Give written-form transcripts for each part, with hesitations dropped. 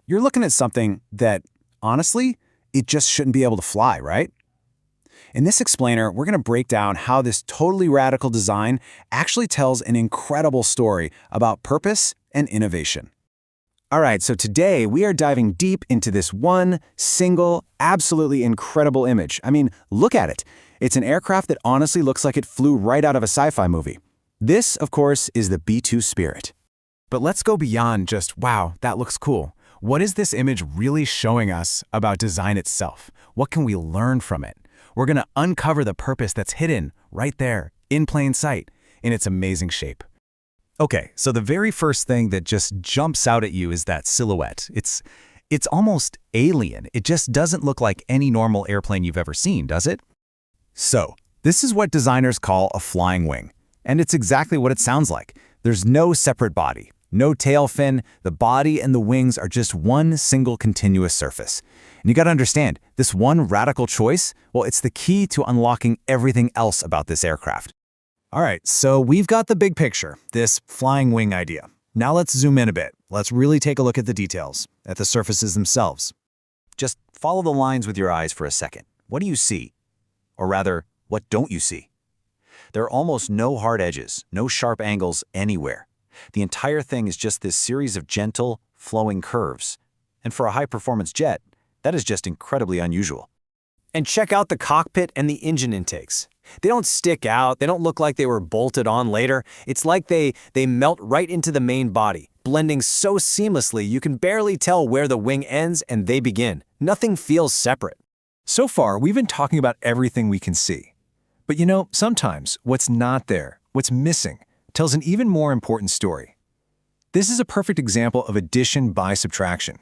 you're looking at something that, honestly, it just shouldn't be able to fly, right? In this explainer, we're going to break down how this totally radical design actually tells an incredible story about purpose and innovation. All right, so today we are diving deep into this one single, absolutely incredible image. I mean, look at it. It's an aircraft that honestly looks like it flew right out of a sci-fi movie. This, of course, is the B-2 Spirit. But let's go beyond just, wow, that looks cool. What is this image really showing us about design itself? What can we learn from it? We're going to uncover the purpose that's hidden right there, in plain sight, in its amazing shape. Okay, so the very first thing that just jumps out at you is that silhouette. It's almost alien. It just doesn't look like any normal airplane you've ever seen, does it? So, this is what designers call a flying wing. And it's exactly what it sounds like. There's no separate body, no tail fin. The body and the wings are just one single continuous surface. And you got to understand, this one radical choice, well, it's the key to unlocking everything else about this aircraft. All right, so we've got the big picture, this flying wing idea. Now let's zoom in a bit. Let's really take a look at the details, at the surfaces themselves. Just follow the lines with your eyes for a second. What do you see? Or rather, what don't you see? There are almost no hard edges, no sharp angles anywhere. The entire thing is just this series of gentle, flowing curves. And for a high-performance jet, that is just incredibly unusual. And check out the cockpit and the engine intakes. They don't stick out, they don't look like they were bolted on later. It's like they melt right into the main body, blending so seamlessly you can barely tell where the wing ends and they begin. Nothing feels separate. So far, we've been talking about everything we can see. But you know, sometimes what's not there, what's missing, tells an even more important story. This is a perfect example of addition by subtraction.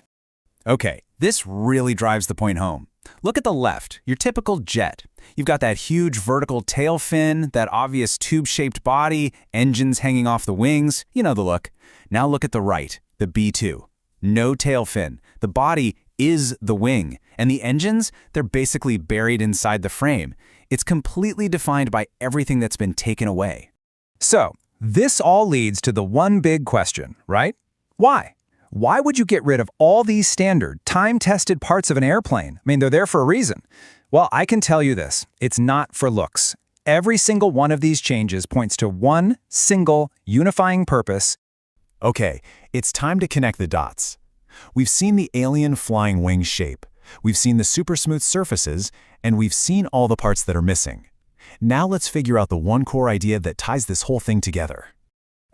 Okay, this really drives the point home. Look at the left, your typical jet. You've got that huge vertical tail fin, that obvious tube-shaped body, engines hanging off the wings. You know the look. Now look at the right, the B-2. No tail fin. The body is the wing. And the engines, they're basically buried inside the frame. It's completely defined by everything that's been taken away. So, this all leads to the one big question, right? Why? Why would you get rid of all these standard, time-tested parts of an airplane? I mean, they're there for a reason. Well, I can tell you this. It's not for looks. Every single one of these changes points to one single unifying purpose. Okay, it's time to connect the dots. We've seen the alien flying wing shape. We've seen the super smooth surfaces, and we've seen all the parts that are missing. Now let's figure out the one core idea that ties this whole thing together.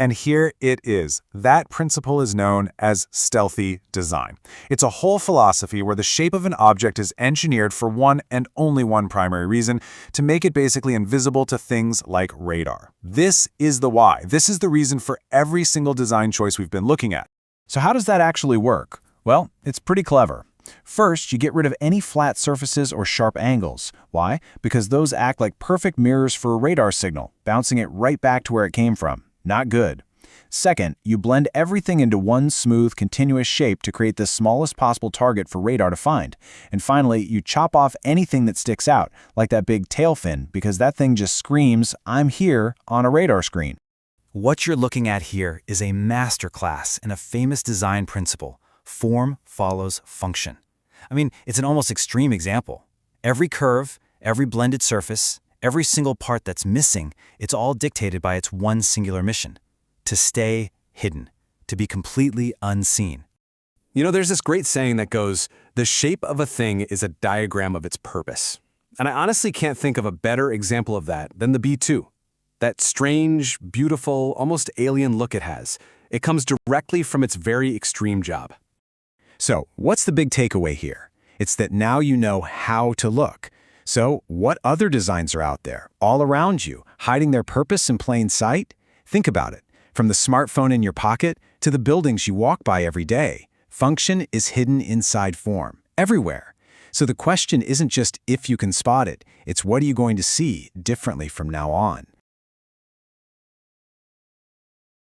And here it is. That principle is known as stealthy design. It's a whole philosophy where the shape of an object is engineered for one and only one primary reason, to make it basically invisible to things like radar. This is the why. This is the reason for every single design choice we've been looking at. So how does that actually work? Well, it's pretty clever. First, you get rid of any flat surfaces or sharp angles. Why? Because those act like perfect mirrors for a radar signal, bouncing it right back to where it came from. Not good. Second, you blend everything into one smooth, continuous shape to create the smallest possible target for radar to find. And finally, you chop off anything that sticks out, like that big tail fin, because that thing just screams, "I'm here," on a radar screen. What you're looking at here is a masterclass in a famous design principle: form follows function. I mean, it's an almost extreme example. Every curve, every blended surface, every single part that's missing, it's all dictated by its one singular mission: to stay hidden, to be completely unseen. You know, there's this great saying that goes, the shape of a thing is a diagram of its purpose. And I honestly can't think of a better example of that than the B-2. That strange, beautiful, almost alien look it has. It comes directly from its very extreme job. So, what's the big takeaway here? It's that now you know how to look. So, what other designs are out there, all around you, hiding their purpose in plain sight? Think about it. From the smartphone in your pocket to the buildings you walk by every day, function is hidden inside form, everywhere. So the question isn't just if you can spot it, it's what are you going to see differently from now on?